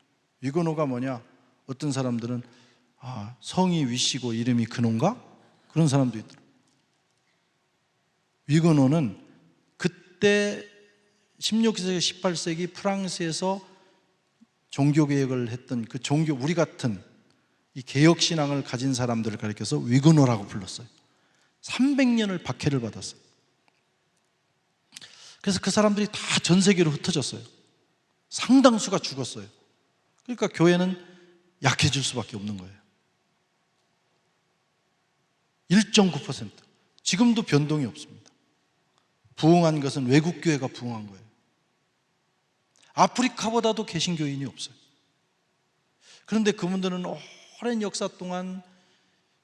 위그노가 뭐냐? 어떤 사람들은 성이 위시고 이름이 근호인가? 그런 사람도 있더라고요. 위근호는 그때 16세기, 18세기 프랑스에서 종교개혁을 했던 그 우리 같은 이 개혁신앙을 가진 사람들을 가리켜서 위근호라고 불렀어요. 300년을 박해를 받았어요. 그래서 그 사람들이 다 전 세계로 흩어졌어요. 상당수가 죽었어요. 그러니까 교회는 약해질 수밖에 없는 거예요. 1.9%. 지금도 변동이 없습니다. 부흥한 것은 외국 교회가 부흥한 거예요. 아프리카보다도 개신교인이 없어요. 그런데 그분들은 오랜 역사 동안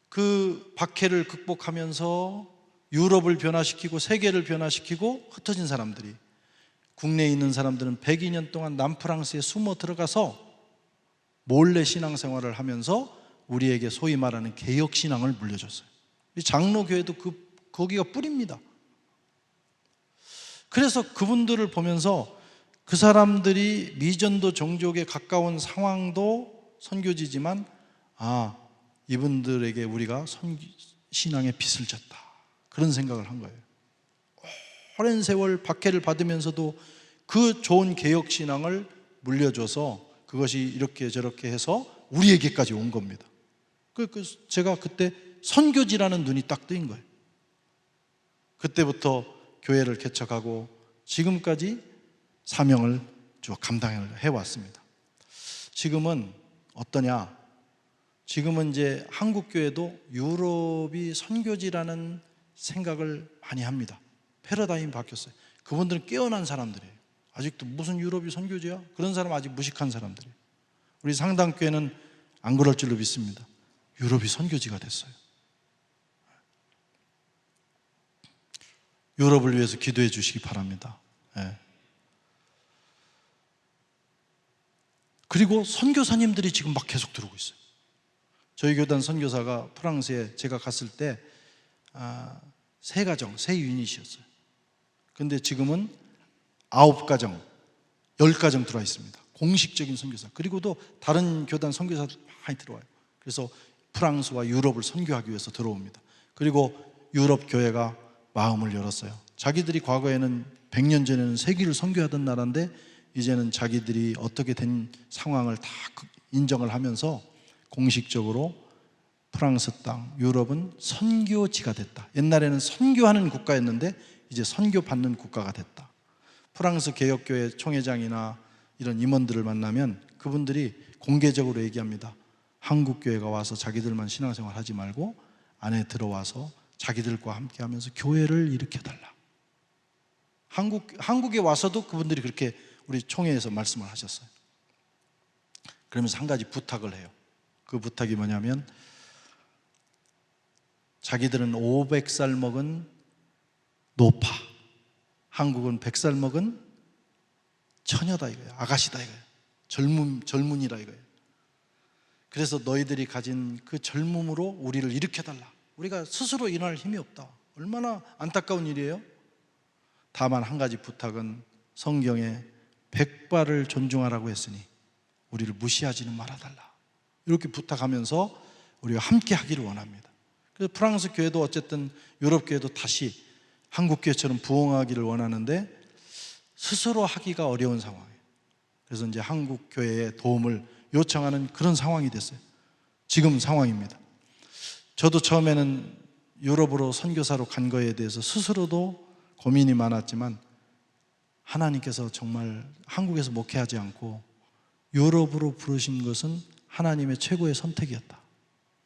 그 박해를 극복하면서 유럽을 변화시키고 세계를 변화시키고 흩어진 사람들이, 국내에 있는 사람들은 102년 동안 남프랑스에 숨어 들어가서 몰래 신앙생활을 하면서 우리에게 소위 말하는 개혁신앙을 물려줬어요. 장로교회도 거기가 뿌리입니다. 그래서 그분들을 보면서 그 사람들이 미전도 종족에 가까운 상황도 선교지지만 이분들에게 우리가 신앙의 빚을 졌다, 그런 생각을 한 거예요. 오랜 세월 박해를 받으면서도 그 좋은 개혁신앙을 물려줘서 그것이 이렇게 저렇게 해서 우리에게까지 온 겁니다. 제가 그때 선교지라는 눈이 딱 뜨인 거예요. 그때부터 교회를 개척하고 지금까지 사명을 쭉 감당을 해왔습니다. 지금은 어떠냐? 지금은 이제 한국교회도 유럽이 선교지라는 생각을 많이 합니다. 패러다임이 바뀌었어요. 그분들은 깨어난 사람들이에요. 아직도 무슨 유럽이 선교지야? 그런 사람 아직 무식한 사람들이에요. 우리 상당교회는 안 그럴 줄로 믿습니다. 유럽이 선교지가 됐어요. 유럽을 위해서 기도해 주시기 바랍니다. 그리고 선교사님들이 지금 막 계속 들어오고 있어요. 저희 교단 선교사가 프랑스에 제가 갔을 때 3가정, 3유닛이었어요. 근데 지금은 9가정, 10가정 들어와 있습니다. 공식적인 선교사. 그리고도 다른 교단 선교사도 많이 들어와요. 그래서 프랑스와 유럽을 선교하기 위해서 들어옵니다. 그리고 유럽 교회가 마음을 열었어요. 자기들이 과거에는 100년 전에는 세계를 선교하던 나라인데 이제는 자기들이 어떻게 된 상황을 다 인정을 하면서 공식적으로 프랑스 땅, 유럽은 선교지가 됐다. 옛날에는 선교하는 국가였는데 이제 선교받는 국가가 됐다. 프랑스 개혁교회 총회장이나 이런 임원들을 만나면 그분들이 공개적으로 얘기합니다. 한국교회가 와서 자기들만 신앙생활 하지 말고 안에 들어와서 자기들과 함께 하면서 교회를 일으켜달라. 한국에 와서도 그분들이 그렇게 우리 총회에서 말씀을 하셨어요. 그러면서 한 가지 부탁을 해요. 그 부탁이 뭐냐면 자기들은 500살 먹은 노파, 한국은 100살 먹은 처녀다 이거예요. 아가씨다 이거예요. 젊은이라 이거예요. 그래서 너희들이 가진 그 젊음으로 우리를 일으켜달라. 우리가 스스로 일어날 힘이 없다. 얼마나 안타까운 일이에요. 다만 한 가지 부탁은 성경에 100발을 존중하라고 했으니 우리를 무시하지는 말아달라. 이렇게 부탁하면서 우리가 함께 하기를 원합니다. 그래서 프랑스 교회도 어쨌든 유럽 교회도 다시 한국 교회처럼 부흥하기를 원하는데 스스로 하기가 어려운 상황이에요. 그래서 이제 한국 교회의 도움을 요청하는 그런 상황이 됐어요. 지금 상황입니다. 저도 처음에는 유럽으로 선교사로 간 거에 대해서 스스로도 고민이 많았지만 하나님께서 정말 한국에서 목회하지 않고 유럽으로 부르신 것은 하나님의 최고의 선택이었다.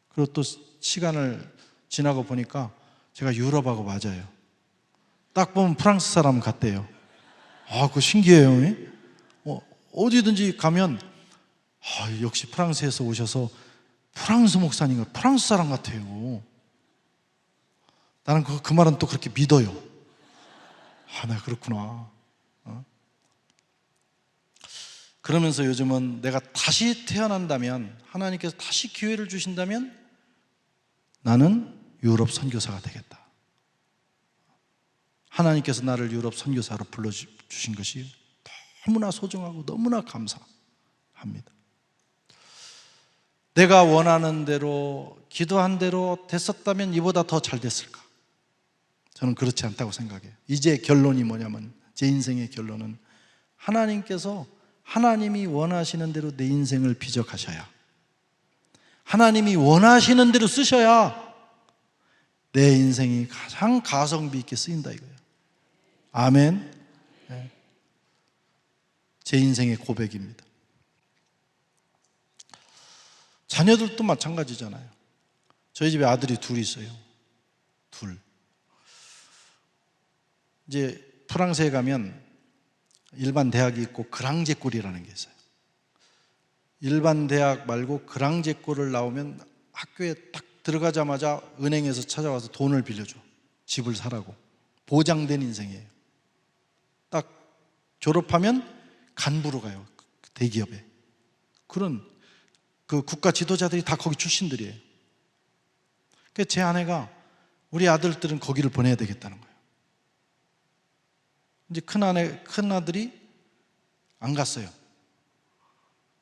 그리고 또 시간을 지나고 보니까 제가 유럽하고 맞아요. 딱 보면 프랑스 사람 같대요. 그거 신기해요. 어디든지 가면 역시 프랑스에서 오셔서 프랑스 목사님과 프랑스 사람 같아요. 나는 그 말은 또 그렇게 믿어요. 내가 그렇구나. 그러면서 요즘은 내가 다시 태어난다면, 하나님께서 다시 기회를 주신다면 나는 유럽 선교사가 되겠다. 하나님께서 나를 유럽 선교사로 불러주신 것이 너무나 소중하고 너무나 감사합니다. 내가 원하는 대로, 기도한 대로 됐었다면 이보다 더 잘 됐을까? 저는 그렇지 않다고 생각해요. 이제 결론이 뭐냐면, 제 인생의 결론은 하나님께서 하나님이 원하시는 대로 내 인생을 비적하셔야, 하나님이 원하시는 대로 쓰셔야 내 인생이 가장 가성비 있게 쓰인다 이거예요. 아멘. 네. 제 인생의 고백입니다. 자녀들도 마찬가지잖아요. 저희 집에 아들이 둘 있어요. 둘. 이제 프랑스에 가면 일반 대학이 있고 그랑제꼴이라는 게 있어요. 일반 대학 말고 그랑제꼴을 나오면 학교에 딱 들어가자마자 은행에서 찾아와서 돈을 빌려줘. 집을 사라고. 보장된 인생이에요. 딱 졸업하면 간부로 가요. 대기업에. 그런 그 국가 지도자들이 다 거기 출신들이에요. 그래서 제 아내가 우리 아들들은 거기를 보내야 되겠다는 거예요. 이제 큰 아들이 안 갔어요.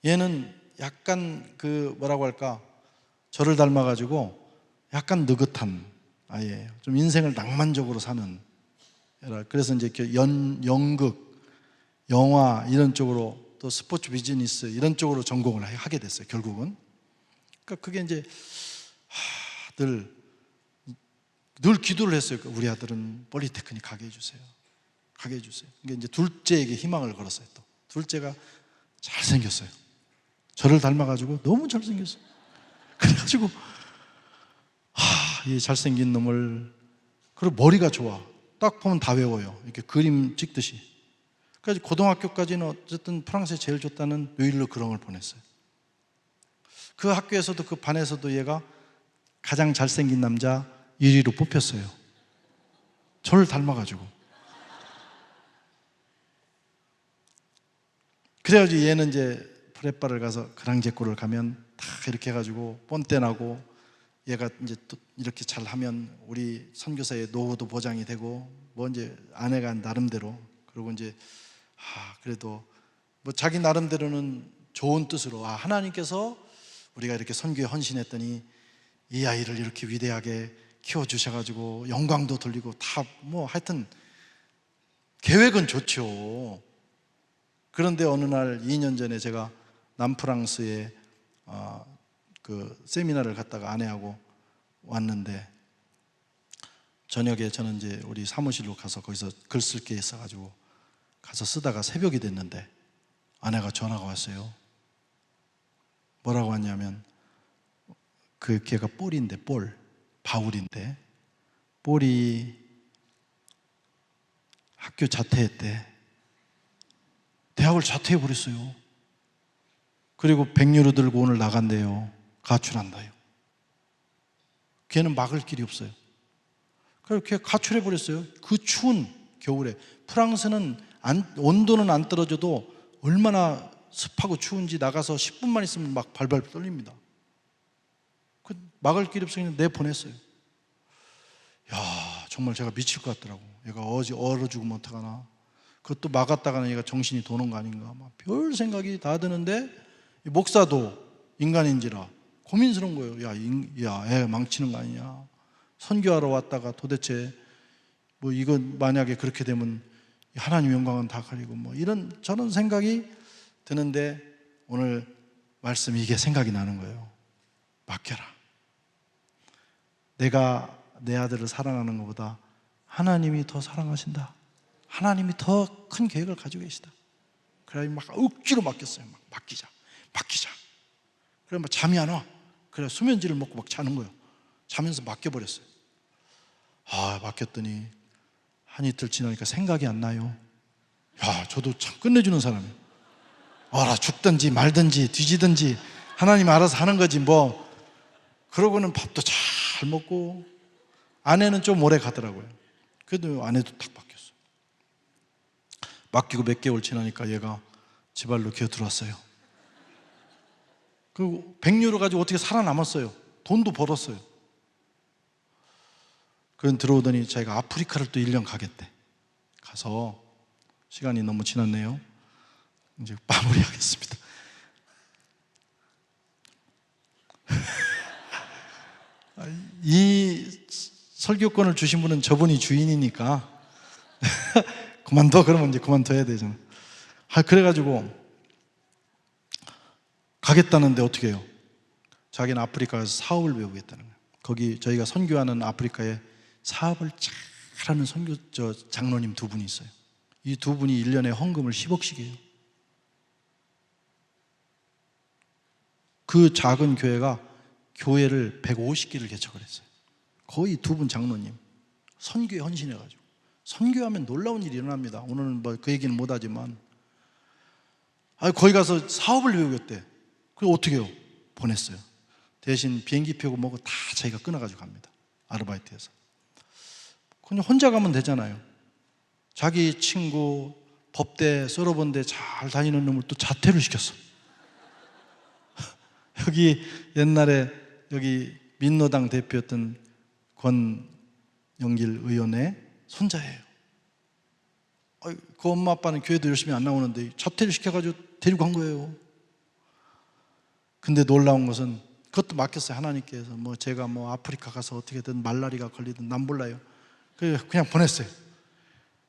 얘는 약간 그 뭐라고 할까, 저를 닮아가지고 약간 느긋한 아이예요. 좀 인생을 낭만적으로 사는 애라. 그래서 이제 연극, 영화 이런 쪽으로, 또 스포츠 비즈니스 이런 쪽으로 전공을 하게 됐어요. 결국은. 그러니까 그게 이제 늘 기도를 했어요. 우리 아들은 폴리테크닉 가게 해주세요. 가게 해주세요. 그러니까 이제 둘째에게 희망을 걸었어요. 또 둘째가 잘생겼어요. 저를 닮아가지고 너무 잘생겼어요. 그래가지고 이 잘생긴 놈을, 그리고 머리가 좋아. 딱 보면 다 외워요. 이렇게 그림 찍듯이. 그래서 고등학교까지는 어쨌든 프랑스에 제일 좋다는 르 그랑을 보냈어요. 그 학교에서도, 그 반에서도 얘가 가장 잘생긴 남자 1위로 뽑혔어요. 저를 닮아가지고. 그래가지고 얘는 이제 프레빠를 가서 그랑제꼴을 가면 다 이렇게 해가지고 본때 나고, 얘가 이제 또 이렇게 잘하면 우리 선교사의 노후도 보장이 되고, 뭐 이제 아내가 나름대로, 그리고 이제 그래도 뭐 자기 나름대로는 좋은 뜻으로, 하나님께서 우리가 이렇게 선교에 헌신했더니 이 아이를 이렇게 위대하게 키워주셔가지고 영광도 돌리고, 다 뭐 하여튼 계획은 좋죠. 그런데 어느 날 2년 전에 제가 남프랑스에 그 세미나를 갔다가 아내하고 왔는데, 저녁에 저는 이제 우리 사무실로 가서 거기서 글 쓸 게 있어가지고 가서 쓰다가 새벽이 됐는데 아내가 전화가 왔어요. 뭐라고 왔냐면, 그 걔가 뻘인데, 바울인데 뻘이 학교 자퇴했대. 대학을 자퇴해버렸어요. 그리고 100유로 들고 오늘 나간대요. 가출한다요. 걔는 막을 길이 없어요. 그래서 걔 가출해버렸어요. 그 추운 겨울에. 프랑스는 온도는 안 떨어져도 얼마나 습하고 추운지 나가서 10분만 있으면 막 발발 떨립니다. 그 막을 길이 없어서 그냥 내보냈어요. 야, 정말 제가 미칠 것 같더라고. 얘가 얼어 죽으면 어떡하나. 그것도 막았다가는 얘가 정신이 도는 거 아닌가. 막 별 생각이 다 드는데, 목사도 인간인지라 고민스러운 거예요. 야, 애 망치는 거 아니냐. 선교하러 왔다가 도대체 뭐 이건 만약에 그렇게 되면 하나님 영광은 다 가리고, 뭐 이런 저런 생각이 드는데, 오늘 말씀이 이게 생각이 나는 거예요. 맡겨라. 내가 내 아들을 사랑하는 것보다 하나님이 더 사랑하신다. 하나님이 더 큰 계획을 가지고 계시다. 그래 막 억지로 맡겼어요. 막 맡기자. 그래 막 잠이 안 와. 그래 수면제를 먹고 막 자는 거예요. 자면서 맡겨버렸어요. 맡겼더니 한 이틀 지나니까 생각이 안 나요. 야, 저도 참 끝내주는 사람이에요. 죽든지 말든지 뒤지든지 하나님 알아서 하는 거지 뭐. 그러고는 밥도 잘 먹고. 아내는 좀 오래 가더라고요. 그래도 아내도 딱 바뀌었어요. 맡기고 몇 개월 지나니까 얘가 지발로 기어 들어왔어요. 그 100유로 가지고 어떻게 살아남았어요. 돈도 벌었어요. 그런 들어오더니 자기가 아프리카를 또 1년 가겠대. 가서, 시간이 너무 지났네요. 이제 마무리하겠습니다. 이 설교권을 주신 분은 저분이 주인이니까 그만둬 그러면 이제 그만둬야 되잖아. 그래가지고 가겠다는데 어떻게 해요? 자기는 아프리카에서 사업을 배우겠다는 거예요. 거기 저희가 선교하는 아프리카에 사업을 잘하는 장로님 두 분이 있어요. 이 두 분이 1년에 헌금을 10억씩 해요. 그 작은 교회가 교회를 150개를 개척을 했어요. 거의 두 분 장로님 선교에 헌신해가지고. 선교하면 놀라운 일이 일어납니다. 오늘은 뭐 그 얘기는 못하지만 거기 가서 사업을 배우겠대. 그리고 어떻게 해요? 보냈어요. 대신 비행기표고 뭐고 다 자기가 끊어가지고 갑니다. 아르바이트해서. 그냥 혼자 가면 되잖아요. 자기 친구 법대 썰어본데 잘 다니는 놈을 또 자퇴를 시켰어. 여기 옛날에 여기 민노당 대표였던 권영길 의원의 손자예요. 그 엄마 아빠는 교회도 열심히 안 나오는데 자퇴를 시켜가지고 데리고 간 거예요. 근데 놀라운 것은 그것도 맡겼어요. 하나님께서 뭐 제가 뭐 아프리카 가서 어떻게든 말라리가 걸리든 난 몰라요. 그냥 보냈어요.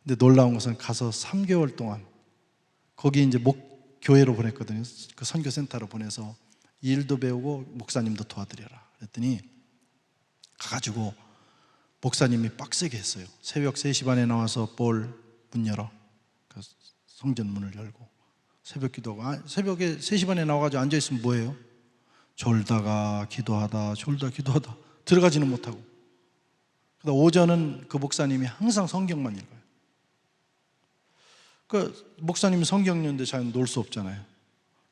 근데 놀라운 것은 가서 3개월 동안 거기 이제 교회로 보냈거든요. 그 선교센터로 보내서 일도 배우고 목사님도 도와드려라 그랬더니 가가지고 목사님이 빡세게 했어요. 새벽 3시 반에 나와서 문 열어. 그 성전 문을 열고 새벽 기도하고 새벽에 3시 반에 나와가지고 앉아있으면 뭐예요? 졸다가 기도하다 들어가지는 못하고. 그다음 오전은 그 목사님이 항상 성경만 읽어요. 그 목사님이 성경 읽는데 자기는 놀 수 없잖아요.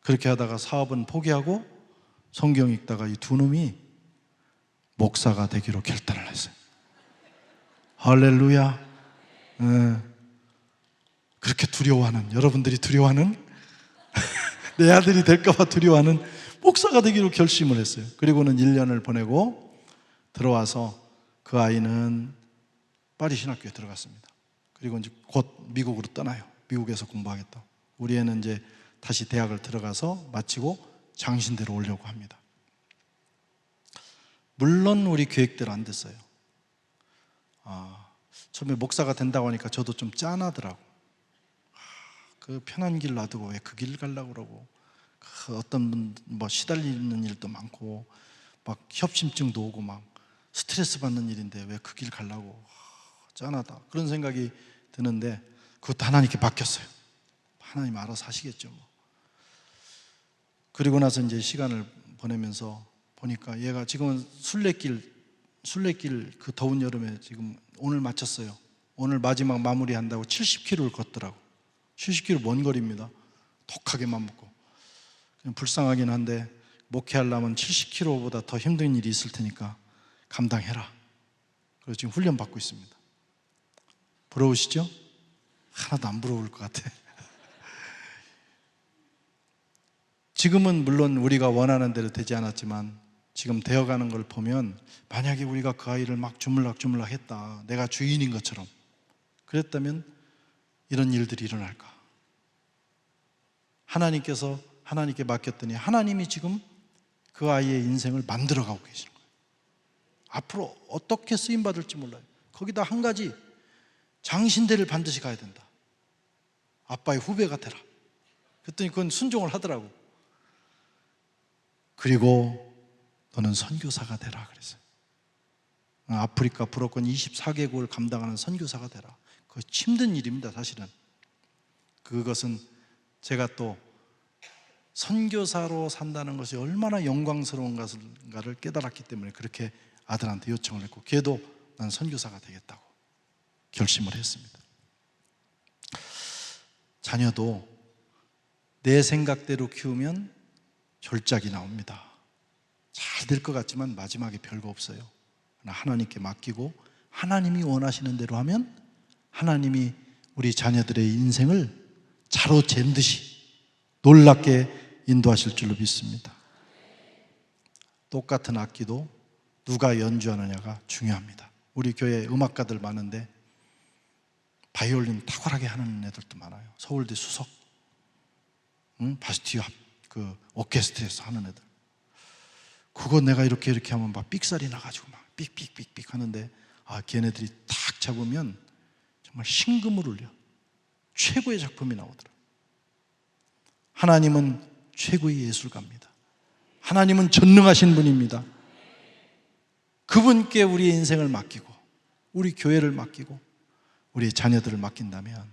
그렇게 하다가 사업은 포기하고 성경 읽다가 이 두 놈이 목사가 되기로 결단을 했어요. 할렐루야. 그렇게 두려워하는, 여러분들이 두려워하는 내 아들이 될까봐 두려워하는 목사가 되기로 결심을 했어요. 그리고는 1년을 보내고 들어와서 그 아이는 파리 신학교에 들어갔습니다. 그리고 이제 곧 미국으로 떠나요. 미국에서 공부하겠다. 우리 애는 이제 다시 대학을 들어가서 마치고 장신대로 오려고 합니다. 물론 우리 계획대로 안 됐어요. 처음에 목사가 된다고 하니까 저도 좀 짠하더라고. 그 편한 길 놔두고 왜 그 길 가려고 그러고, 그 어떤 분 뭐 시달리는 일도 많고 막 협심증도 오고 막 스트레스 받는 일인데 왜 그 길 가려고, 짠하다 그런 생각이 드는데 그것도 하나님께 맡겼어요. 하나님 알아서 하시겠죠 뭐. 그리고 나서 이제 시간을 보내면서 보니까 얘가 지금은 순례길 그 더운 여름에 지금 오늘 마쳤어요. 오늘 마지막 마무리한다고 70km를 걷더라고. 70km 먼 거리입니다. 독하게만 먹고. 그냥 불쌍하긴 한데 목회하려면 70km보다 더 힘든 일이 있을 테니까 감당해라. 그래서 지금 훈련 받고 있습니다. 부러우시죠? 하나도 안 부러울 것 같아. 지금은 물론 우리가 원하는 대로 되지 않았지만 지금 되어가는 걸 보면 만약에 우리가 그 아이를 막 주물럭 했다, 내가 주인인 것처럼 그랬다면 이런 일들이 일어날까? 하나님께서 하나님께 맡겼더니 하나님이 지금 그 아이의 인생을 만들어가고 계시는 거예요. 앞으로 어떻게 쓰임받을지 몰라요. 거기다 한 가지, 장신대를 반드시 가야 된다. 아빠의 후배가 되라. 그랬더니 그건 순종을 하더라고. 그리고 너는 선교사가 되라 그랬어요. 아프리카 불어권 24개국을 감당하는 선교사가 되라. 그거 힘든 일입니다. 사실은 그것은 제가 또 선교사로 산다는 것이 얼마나 영광스러운 것인가를 깨달았기 때문에 그렇게 아들한테 요청을 했고, 걔도 난 선교사가 되겠다고 결심을 했습니다. 자녀도 내 생각대로 키우면 졸작이 나옵니다. 잘 될 것 같지만 마지막에 별거 없어요. 하나님께 맡기고 하나님이 원하시는 대로 하면 하나님이 우리 자녀들의 인생을 자로 잰 듯이 놀랍게 인도하실 줄로 믿습니다. 똑같은 악기도 누가 연주하느냐가 중요합니다. 우리 교회에 음악가들 많은데 바이올린 탁월하게 하는 애들도 많아요. 서울대 수석, 바스티유 그 오케스트라에서 하는 애들. 그거 내가 이렇게 하면 막 삑살이 나가지고 막 삑삑삑삑 하는데, 걔네들이 탁 잡으면 정말 신금을 울려 최고의 작품이 나오더라. 하나님은 최고의 예술가입니다. 하나님은 전능하신 분입니다. 그분께 우리의 인생을 맡기고 우리 교회를 맡기고 우리 자녀들을 맡긴다면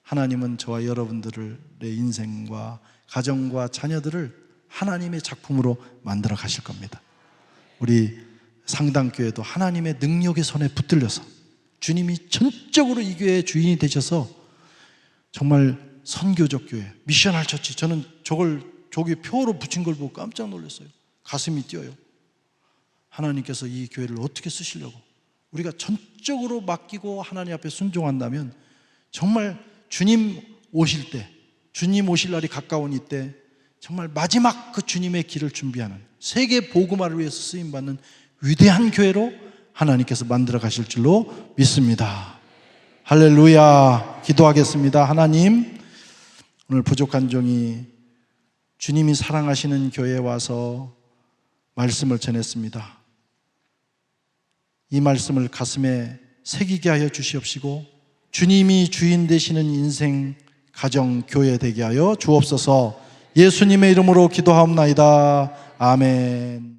하나님은 저와 여러분들의 인생과 가정과 자녀들을 하나님의 작품으로 만들어 가실 겁니다. 우리 상당교회도 하나님의 능력의 손에 붙들려서 주님이 전적으로 이 교회의 주인이 되셔서 정말 선교적 교회, 미셔널 처치, 저는 저기 표로 붙인 걸 보고 깜짝 놀랐어요. 가슴이 뛰어요. 하나님께서 이 교회를 어떻게 쓰시려고, 우리가 전적으로 맡기고 하나님 앞에 순종한다면 정말 주님 오실 때, 주님 오실 날이 가까운 이때 정말 마지막 그 주님의 길을 준비하는, 세계 복음화를 위해서 쓰임받는 위대한 교회로 하나님께서 만들어 가실 줄로 믿습니다. 할렐루야. 기도하겠습니다. 하나님, 오늘 부족한 종이 주님이 사랑하시는 교회에 와서 말씀을 전했습니다. 이 말씀을 가슴에 새기게 하여 주시옵시고 주님이 주인 되시는 인생, 가정, 교회 되게 하여 주옵소서. 예수님의 이름으로 기도하옵나이다. 아멘.